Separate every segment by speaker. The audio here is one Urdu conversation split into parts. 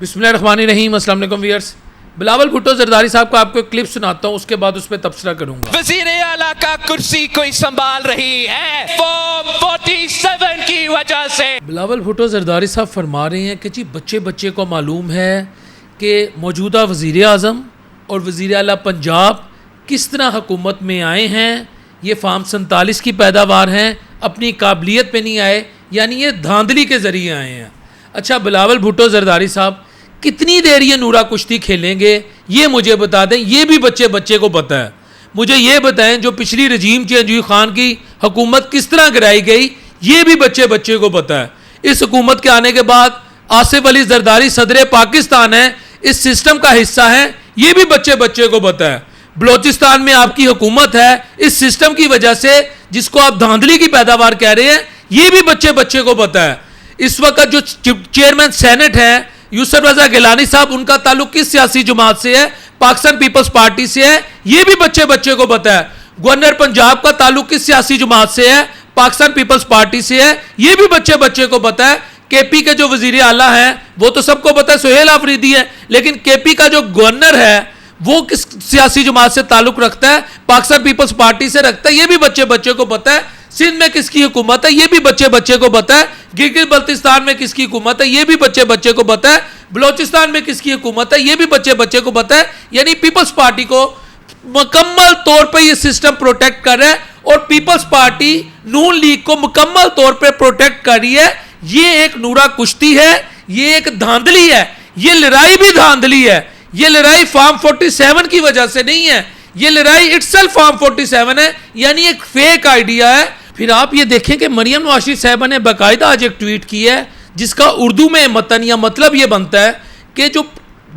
Speaker 1: بسم اللہ الرحمن الرحیم۔ السلام علیکم ویئرس، بلاول بھٹو زرداری صاحب کا آپ کو ایک کلپ سناتا ہوں، اس کے بعد اس پہ تبصرہ کروں گا۔
Speaker 2: وزیر اعلیٰ کا کرسی کوئی سنبھال رہی ہے فارم 47 کی وجہ سے۔
Speaker 1: بلاول بھٹو زرداری صاحب فرما رہے ہیں کہ جی بچے کو معلوم ہے کہ موجودہ وزیر اعظم اور وزیر اعلیٰ پنجاب کس طرح حکومت میں آئے ہیں، یہ فارم 47 کی پیداوار ہیں، اپنی قابلیت پہ نہیں آئے، یعنی یہ دھاندلی کے ذریعے آئے ہیں۔ اچھا بلاول بھٹو زرداری صاحب کتنی دیر یہ نورا کشتی کھیلیں گے یہ مجھے بتا دیں، یہ بھی بچے کو پتہ ہے۔ مجھے یہ بتائیں جو پچھلی رجیم چینج خان کی حکومت کس طرح گرائی گئی، یہ بھی بچے کو پتہ ہے۔ اس حکومت کے آنے کے بعد آصف علی زرداری صدر پاکستان ہے، اس سسٹم کا حصہ ہے، یہ بھی بچے کو پتہ ہے۔ بلوچستان میں آپ کی حکومت ہے، اس سسٹم کی وجہ سے جس کو آپ دھاندلی کی پیداوار کہہ رہے ہیں، یہ بھی بچے کو پتہ ہے۔ اس وقت جو چیئرمین سینٹ ہے یوسف رضا گیلانی صاحب، ان کا تعلق کس سیاسی جماعت سے ہے؟ پاکستان پیپلز پارٹی سے ہے، یہ بھی بچے کو پتہ ہے۔ گورنر پنجاب کا تعلق کس سیاسی جماعت سے ہے؟ پاکستان پیپلز پارٹی سے ہے، یہ بھی بچے کو پتہ ہے۔ کے پی کے جو وزیر اعلیٰ ہیں وہ تو سب کو پتہ ہے، سہیل آفریدی ہے، لیکن کے پی کا جو گورنر ہے وہ کس سیاسی جماعت سے تعلق رکھتا ہے؟ پاکستان پیپلز پارٹی سے رکھتا ہے، یہ بھی بچے کو پتہ ہے۔ سندھ میں کس کی حکومت ہے، یہ بھی بچے کو پتہ ہے۔ گلگت بلتستان میں کس کی حکومت ہے، یہ بھی بچے کو پتہ ہے۔ بلوچستان میں کس کی حکومت ہے، یہ بھی بچے کو پتہ ہے۔ یعنی پیپلز پارٹی کو مکمل طور پہ یہ سسٹم پروٹیکٹ کر رہا ہے، اور پیپلز پارٹی نون لیگ کو مکمل طور پہ پروٹیکٹ کر رہی ہے۔ یہ ایک نورا کشتی ہے، یہ ایک دھاندلی ہے، یہ لڑائی بھی دھاندلی ہے۔ یہ لڑائی فارم 47 کی وجہ سے نہیں ہے، یہ لڑائی اٹسیلف فارم 47 ہے، یعنی ایک فیک آئیڈیا ہے۔ پھر آپ یہ دیکھیں کہ مریم نواز شریف صاحبہ نے باقاعدہ آج ایک ٹویٹ کی ہے جس کا اردو میں متن یا مطلب یہ بنتا ہے کہ جو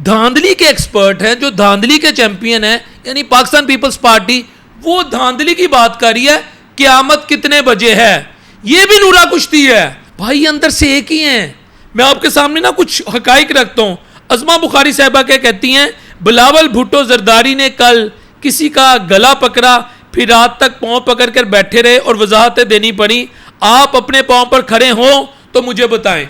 Speaker 1: دھاندلی کے ایکسپرٹ ہیں، جو دھاندلی کے چیمپئن ہیں، یعنی پاکستان پیپلز پارٹی، وہ دھاندلی کی بات کر رہی ہے، قیامت کتنے بجے ہے، یہ بھی نورا کشتی ہے۔ بھائی اندر سے ایک ہی ہیں۔ میں آپ کے سامنے نا کچھ حقائق رکھتا ہوں۔ عظمہ بخاری صاحبہ کہتی ہیں بلاول بھٹو زرداری نے کل کسی کا گلا پکڑا، پھر رات تک پاؤں پکڑ کر بیٹھے رہے اور وضاحتیں دینی پڑی۔ آپ اپنے پاؤں پر کھڑے ہوں تو مجھے بتائیں۔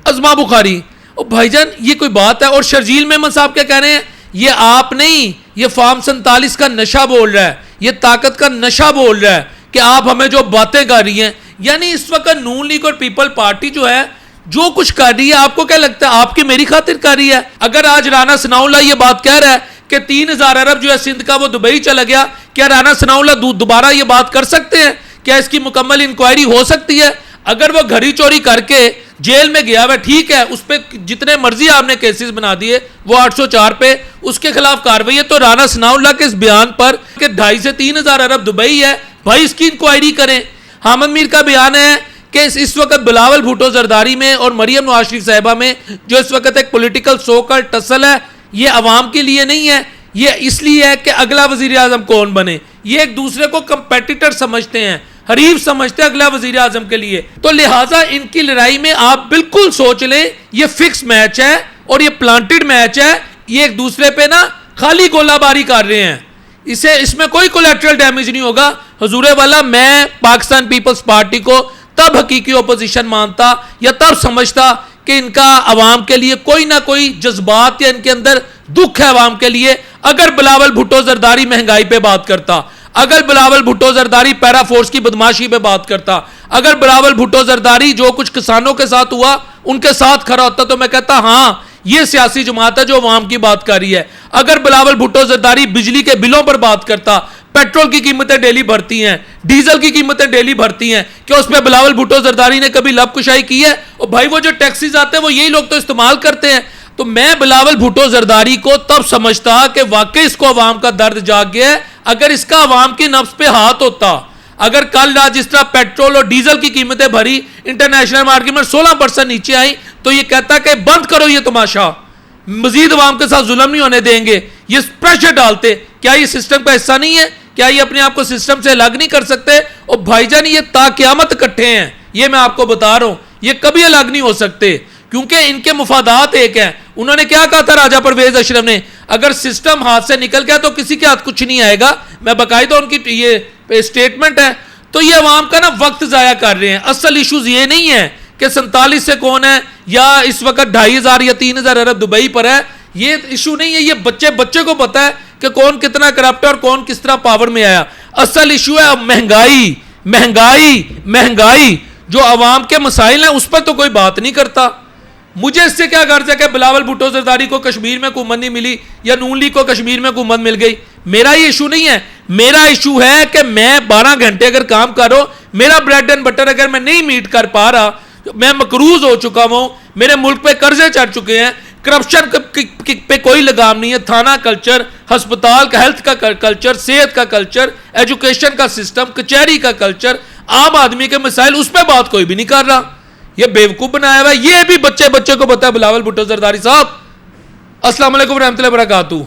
Speaker 1: عظمہ بخاری، او بھائی جان یہ کوئی بات ہے؟ اور شرجیل محمد صاحب کیا کہہ رہے ہیں؟ یہ آپ نہیں، یہ فارم 47 کا نشہ بول رہا ہے، یہ طاقت کا نشہ بول رہا ہے کہ آپ ہمیں جو باتیں کر رہی ہیں۔ یعنی اس وقت نون لیگ اور پیپل پارٹی جو ہے جو کچھ کر رہی ہے، آپ کو کیا لگتا ہے آپ کی میری خاطر کر رہی ہے؟ اگر آج رانا ثناء اللہ یہ بات کہہ رہا ہے کہ 3000 ارب جو ہے سندھ کا وہ دبئی چلا گیا، کیا رانا ثناء اللہ دوبارہ یہ بات کر سکتے ہیں؟ کیا اس کی مکمل انکوائری ہو سکتی ہے؟ اگر وہ گھڑی چوری کر کے جیل میں گیا ہوا ٹھیک ہے، اس پہ جتنے مرضی آپ نے کیسز بنا دیے، وہ 804 پہ اس کے خلاف کارروائی ہے، تو رانا ثناء اللہ کے اس بیان پر کہ 2.5 سے 3000 ارب دبئی ہے، بھائی اس کی انکوائری کریں۔ حامد میر کا بیان ہے کہ اس وقت بلاول بھٹو زرداری میں اور مریم نواز شریف صاحبہ میں جو اس وقت ایک پولیٹیکل سوکل ٹسل ہے، یہ عوام کے لیے نہیں ہے، یہ اس لیے ہے کہ اگلا وزیر اعظم کون بنے۔ یہ ایک دوسرے کو کمپیٹیٹر سمجھتے ہیں، حریف سمجھتے ہیں اگلا وزیر اعظم کے لیے۔ تو لہٰذا ان کی لڑائی میں آپ بالکل سوچ لیں یہ فکس میچ ہے اور یہ پلانٹڈ میچ ہے، یہ ایک دوسرے پہ نا خالی گولہ باری کر رہے ہیں، اس میں کوئی کولیٹرل ڈیمیج نہیں ہوگا۔ حضور والا، میں پاکستان پیپلز پارٹی کو تب حقیقی اپوزیشن مانتا یا تب سمجھتا کہ ان کا عوام کے لیے کوئی نہ کوئی جذبات یا ان کے اندر دکھ ہے عوام کے لیے۔ اگر بلاول بھٹو زرداری مہنگائی پہ بات کرتا، اگر بلاول بھٹو زرداری پیرا فورس کی بدماشی پہ بات کرتا، اگر بلاول بھٹو زرداری جو کچھ کسانوں کے ساتھ ہوا ان کے ساتھ کھڑا ہوتا، تو میں کہتا ہاں یہ سیاسی جماعت ہے جو عوام کی بات کر رہی ہے۔ اگر بلاول بھٹو زرداری بجلی کے بلوں پر بات کرتا، پیٹرول کی قیمتیں ڈیلی بڑھتی ہیں، ڈیزل کی قیمتیں ڈیلی بڑھتی ہیں، کہ اس پہ بلاول بھٹو زرداری نے کبھی لب کشائی کی ہے؟ اور بھائی وہ جو ٹیکسیز آتے ہیں وہ یہی لوگ تو استعمال کرتے ہیں۔ تو میں بلاول بھٹو زرداری کو تب سمجھتا کہ واقعی اس کو عوام کا درد جاگ گیا ہے۔ اگر اس کا عوام کی نفس پہ ہاتھ ہوتا، اگر کل رات جس طرح پیٹرول اور ڈیزل کی قیمتیں بھری انٹرنیشنل مارکیٹ میں 16% نیچے آئیں، تو یہ کہتا کہ بند کرو یہ تماشا، مزید عوام کے ساتھ ظلم نہیں ہونے دیں گے، یہ پریشر ڈالتے۔ کیا یہ سسٹم کا حصہ نہیں ہے؟ کیا یہ اپنے آپ کو سسٹم سے الگ نہیں کر سکتے؟ اور بھائی جان یہ تا قیامت اکٹھے ہیں، یہ میں آپ کو بتا رہا ہوں، یہ کبھی الگ نہیں ہو سکتے، کیونکہ ان کے مفادات ایک ہیں۔ انہوں نے کیا کہا تھا راجہ پرویز اشرف نے؟ اگر سسٹم ہاتھ سے نکل گیا تو کسی کے ہاتھ کچھ نہیں آئے گا۔ میں باقاعدہ ان کی یہ اسٹیٹمنٹ ہے۔ تو یہ عوام کا نا وقت ضائع کر رہے ہیں۔ اصل ایشوز یہ نہیں ہے کہ 47 سے کون ہے یا اس وقت 2500 یا 3000 ارب دبئی پر ہے. یہ ایشو نہیں ہے, یہ بچے کو پتا ہے کہ کون کتنا کرپٹ ہے اور کون کس طرح پاور میں آیا. اصل ایشو ہے مہنگائی جو عوام کے مسائل ہیں اس پر تو کوئی بات نہیں کرتا. مجھے اس سے کیا غرض ہے کہ بلاول بھٹو زرداری کو کشمیر میں حکومت نہیں ملی یا نون لیگ کو کشمیر میں حکومت مل گئی. میرا یہ ایشو نہیں ہے. میرا ایشو ہے کہ میں 12 گھنٹے اگر کام کرو, میرا بریڈ اینڈ بٹر اگر میں نہیں میٹ کر پا رہا, میں مقروض ہو چکا ہوں, میرے ملک پہ قرضے چڑھ چکے ہیں, کرپشن پہ کوئی لگام نہیں ہے, تھانہ کلچر, ہسپتال کا ہیلتھ کا کلچر, صحت کا کلچر, ایجوکیشن کا سسٹم, کچہری کا کلچر, عام آدمی کے مسائل, اس پہ بات کوئی بھی نہیں کر رہا. یہ بیوقوف بنایا ہوا ہے. یہ بھی بچے کو پتا ہے بلاول بھٹو زرداری صاحب. السلام علیکم ورحمۃ اللہ وبرکاتہ.